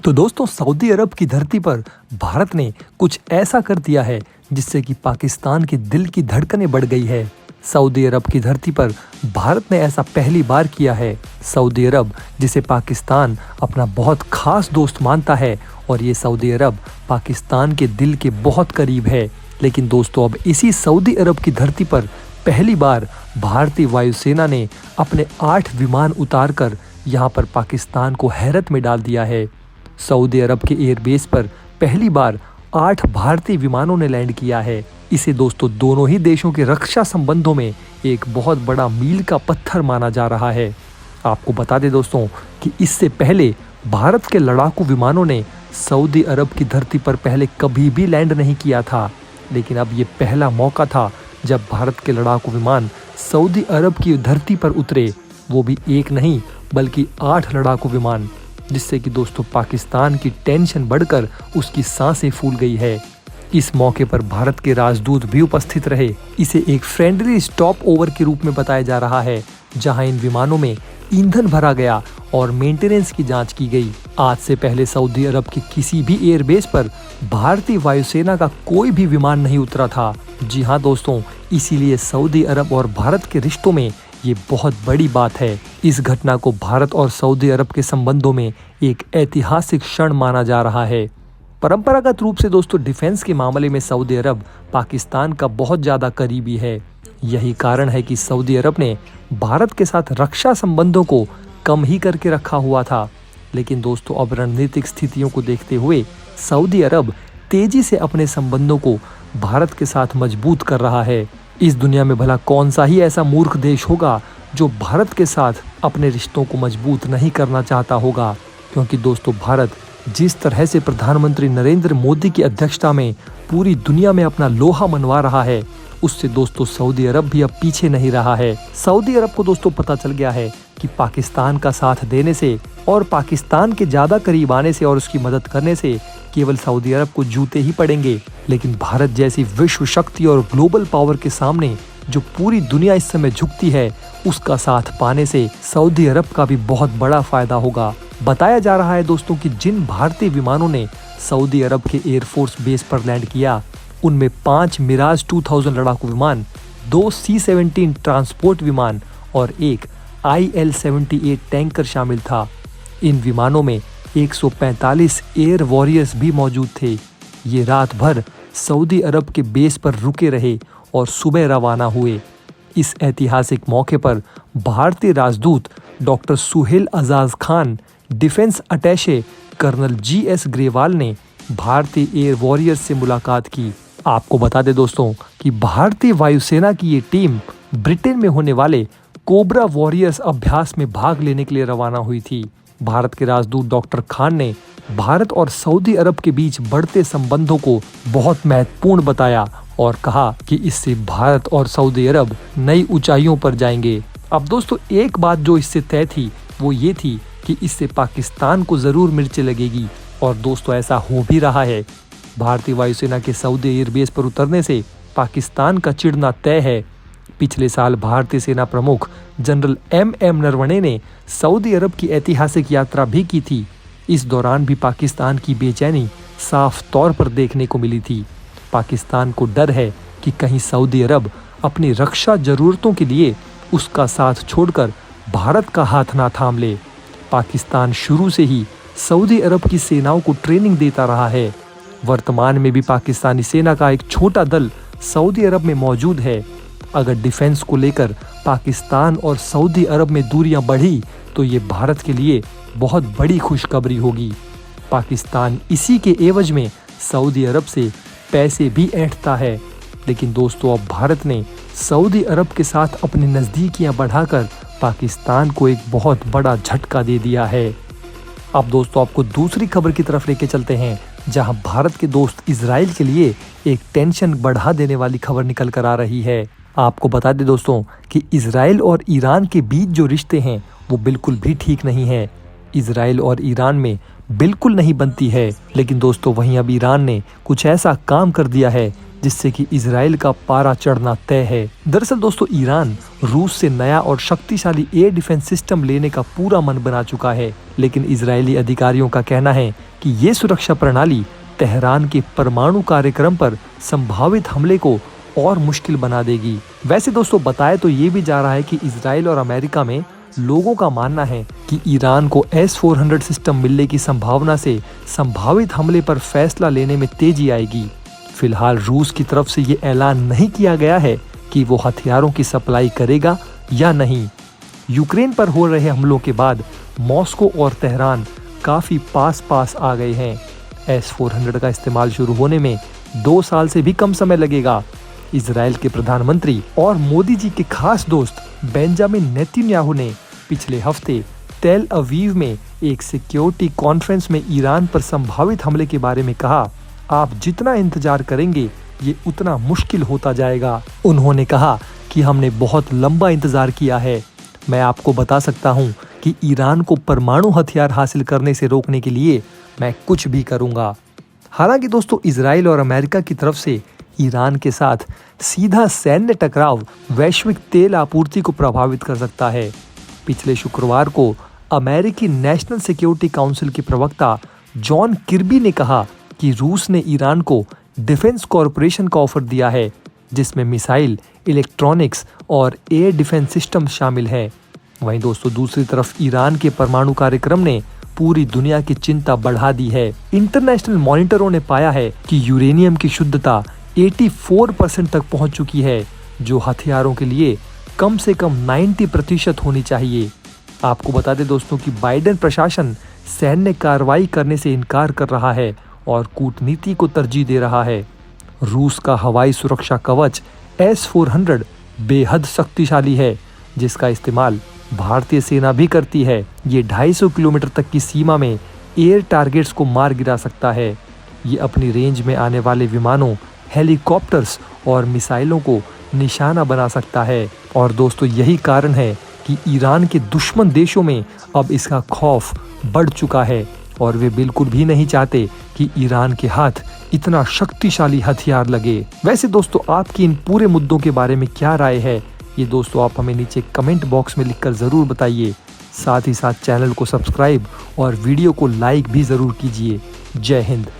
तो दोस्तों सऊदी अरब की धरती पर भारत ने कुछ ऐसा कर दिया है जिससे कि पाकिस्तान के दिल की धड़कनें बढ़ गई है। सऊदी अरब की धरती पर भारत ने ऐसा पहली बार किया है। सऊदी अरब जिसे पाकिस्तान अपना बहुत खास दोस्त मानता है और ये सऊदी अरब पाकिस्तान के दिल के बहुत करीब है। लेकिन दोस्तों अब इसी सऊदी अरब की धरती पर पहली बार भारतीय वायुसेना ने अपने 8 विमान उतारकर यहाँ पर पाकिस्तान को हैरत में डाल दिया है। सऊदी अरब के एयरबेस पर पहली बार 8 भारतीय विमानों ने लैंड किया है। इसे दोस्तों दोनों ही देशों के रक्षा संबंधों में एक बहुत बड़ा मील का पत्थर माना जा रहा है। आपको बता दें दोस्तों कि इससे पहले भारत के लड़ाकू विमानों ने सऊदी अरब की धरती पर पहले कभी भी लैंड नहीं किया था, लेकिन अब ये पहला मौका था जब भारत के लड़ाकू विमान सऊदी अरब की धरती पर उतरे, वो भी एक नहीं बल्कि 8 लड़ाकू विमान, जिससे कि दोस्तों पाकिस्तान की टेंशन बढ़कर उसकी सांसें फूल गई है। इस मौके पर भारत के राजदूत भी उपस्थित रहे। इसे एक फ्रेंडली स्टॉप ओवर के रूप में बताया जा रहा है, जहां इन विमानों में ईंधन भरा गया और मेंटेनेंस की जांच की गई। आज से पहले सऊदी अरब के किसी भी एयरबेस पर भारतीय वायुसेना का कोई भी विमान नहीं उतरा था। जी हाँ दोस्तों, इसीलिए सऊदी अरब और भारत के रिश्तों में ये बहुत बड़ी बात है। इस घटना को भारत और सऊदी अरब के संबंधों में एक ऐतिहासिक क्षण माना जा रहा है। परंपरागत रूप से दोस्तों डिफेंस के मामले में सऊदी अरब पाकिस्तान का बहुत ज़्यादा करीबी है। यही कारण है कि सऊदी अरब ने भारत के साथ रक्षा संबंधों को कम ही करके रखा हुआ था। लेकिन दोस्तों अब रणनीतिक स्थितियों को देखते हुए सऊदी अरब तेजी से अपने संबंधों को भारत के साथ मजबूत कर रहा है। इस दुनिया में भला कौन सा ही ऐसा मूर्ख देश होगा जो भारत के साथ अपने रिश्तों को मजबूत नहीं करना चाहता होगा, क्योंकि दोस्तों भारत जिस तरह से प्रधानमंत्री नरेंद्र मोदी की अध्यक्षता में पूरी दुनिया में अपना लोहा मनवा रहा है, उससे दोस्तों सऊदी अरब भी अब पीछे नहीं रहा है। सऊदी अरब को दोस्तों पता चल गया है कि पाकिस्तान का साथ देने से और पाकिस्तान के ज़्यादा करीब आने से और उसकी मदद करने से केवल सऊदी अरब को जूते ही पड़ेंगे, लेकिन भारत जैसी विश्व शक्ति और ग्लोबल पावर के सामने जो पूरी दुनिया इस समय झुकती है, उसका साथ पाने से सऊदी अरब का भी बहुत बड़ा फायदा होगा। बताया जा रहा है दोस्तों कि जिन भारतीय विमानों ने सऊदी अरब के एयरफोर्स बेस पर लैंड किया, उनमें 5 मिराज 2000 लड़ाकू विमान, 2 C-17 ट्रांसपोर्ट विमान और एक IL-78 टैंकर शामिल था। इन विमानों में 145 एयर वॉरियर्स भी मौजूद थे। ये रात भर सऊदी अरब के बेस पर रुके रहे और सुबह रवाना हुए। इस ऐतिहासिक मौके पर भारतीय राजदूत doctor Suhail Ajaz Khan, defence attache colonel GS Grewal ने भारतीय एयर वॉरियर्स से मुलाकात की। आपको बता दें दोस्तों कि भारतीय वायुसेना की ये टीम ब्रिटेन में होने वाले कोबरा वॉरियर्स अभ्यास में भाग लेने के लिए रवाना हुई थी। भारत के राजदूत डॉक्टर खान ने भारत और सऊदी अरब के बीच बढ़ते संबंधों को बहुत महत्वपूर्ण बताया और कहा कि इससे भारत और सऊदी अरब नई ऊंचाइयों पर जाएंगे। अब दोस्तों एक बात जो इससे तय थी वो ये थी कि इससे पाकिस्तान को जरूर मिर्चें लगेगी, और दोस्तों ऐसा हो भी रहा है। भारतीय वायुसेना के सऊदी एयरबेस पर उतरने से पाकिस्तान का चिढ़ना तय है। पिछले साल भारतीय सेना प्रमुख जनरल MM नरवणे ने सऊदी अरब की ऐतिहासिक यात्रा भी की थी। इस दौरान भी पाकिस्तान की बेचैनी साफ तौर पर देखने को मिली थी। पाकिस्तान को डर है कि कहीं सऊदी अरब अपनी रक्षा जरूरतों के लिए उसका साथ छोड़कर भारत का हाथ ना थाम ले। पाकिस्तान शुरू से ही सऊदी अरब की सेनाओं को ट्रेनिंग देता रहा है। वर्तमान में भी पाकिस्तानी सेना का एक छोटा दल सऊदी अरब में मौजूद है। अगर डिफेंस को लेकर पाकिस्तान और सऊदी अरब में दूरियां बढ़ी तो ये भारत के लिए बहुत बड़ी खुशखबरी होगी। पाकिस्तान इसी के एवज में सऊदी अरब से पैसे भी ऐंठता है, लेकिन दोस्तों अब भारत ने सऊदी अरब के साथ अपनी नज़दीकियां बढ़ाकर पाकिस्तान को एक बहुत बड़ा झटका दे दिया है। अब दोस्तों आपको दूसरी खबर की तरफ लेके चलते हैं, जहां भारत के दोस्त इजराइल के लिए एक टेंशन बढ़ा देने वाली खबर निकल कर आ रही है। आपको बता दें दोस्तों कि इजराइल और ईरान के बीच जो रिश्ते हैं वो बिल्कुल भी ठीक नहीं है। इजराइल और ईरान में बिल्कुल नहीं बनती है, लेकिन दोस्तों वहीं अब ईरान ने कुछ ऐसा काम कर दिया है जिससे कि इजराइल का पारा चढ़ना तय है। दरअसल दोस्तों ईरान रूस से नया और शक्तिशाली एयर डिफेंस सिस्टम लेने का पूरा मन बना चुका है, लेकिन इजरायली अधिकारियों का कहना है कि ये सुरक्षा प्रणाली तेहरान के परमाणु कार्यक्रम पर संभावित हमले को और मुश्किल बना देगी। वैसे दोस्तों बताया तो ये भी जा रहा है कि इजराइल और अमेरिका में लोगों का मानना है कि ईरान को S-400 सिस्टम मिलने की संभावना से संभावित हमले पर फैसला लेने में तेजी आएगी। फिलहाल रूस की तरफ से ये ऐलान नहीं किया गया है कि वो हथियारों की सप्लाई करेगा या नहीं। यूक्रेन पर हो रहे हमलों के बाद मॉस्को और तेहरान काफी पास आ गए हैं। S-400 का इस्तेमाल शुरू होने में 2 साल से भी कम समय लगेगा। इजराइल के प्रधानमंत्री और मोदी जी के खास दोस्त बेंजामिन नेतन्याहू ने पिछले हफ्ते तेल अवीव में एक सिक्योरिटी कॉन्फ्रेंस में ईरान पर संभावित हमले के बारे में कहा, आप जितना इंतजार करेंगे ये उतना मुश्किल होता जाएगा। उन्होंने कहा कि हमने बहुत लंबा इंतजार किया है। मैं आपको बता सकता हूँ कि ईरान को परमाणु हथियार हासिल करने से रोकने के लिए मैं कुछ भी करूँगा। हालांकि दोस्तों इजराइल और अमेरिका की तरफ से ईरान के साथ सीधा सैन्य टकराव वैश्विक तेल आपूर्ति को प्रभावित कर सकता है। पिछले शुक्रवार को अमेरिकी नेशनल सिक्योरिटी काउंसिल के प्रवक्ता जॉन किर्बी ने कहा कि रूस ने ईरान को डिफेंस कॉरपोरेशन का ऑफर दिया है, जिसमें मिसाइल, इलेक्ट्रॉनिक्स और एयर डिफेंस सिस्टम शामिल है। वहीं दोस्तों दूसरी तरफ ईरान के परमाणु कार्यक्रम ने पूरी दुनिया की चिंता बढ़ा दी है। इंटरनेशनल मॉनिटरों ने पाया है कि यूरेनियम की शुद्धता 84% तक पहुंच चुकी है, जो हथियारों के लिए कम से कम 90% होनी चाहिए। आपको बता दें दोस्तों कि बाइडेन प्रशासन सैन्य कार्रवाई करने से इनकार कर रहा है और कूटनीति को तरजीह दे रहा है। रूस का हवाई सुरक्षा कवच S-400 बेहद शक्तिशाली है, जिसका इस्तेमाल भारतीय सेना भी करती है। ये 250 किलोमीटर तक की सीमा में एयर टारगेट्स को मार गिरा सकता है। ये अपनी रेंज में आने वाले विमानों, हेलीकॉप्टर्स और मिसाइलों को निशाना बना सकता है। और दोस्तों यही कारण है कि ईरान के दुश्मन देशों में अब इसका खौफ बढ़ चुका है और वे बिल्कुल भी नहीं चाहते कि ईरान के हाथ इतना शक्तिशाली हथियार लगे। वैसे दोस्तों आपकी इन पूरे मुद्दों के बारे में क्या राय है, ये दोस्तों आप हमें नीचे कमेंट बॉक्स में लिखकर ज़रूर बताइए। साथ ही साथ चैनल को सब्सक्राइब और वीडियो को लाइक भी ज़रूर कीजिए। जय हिंद।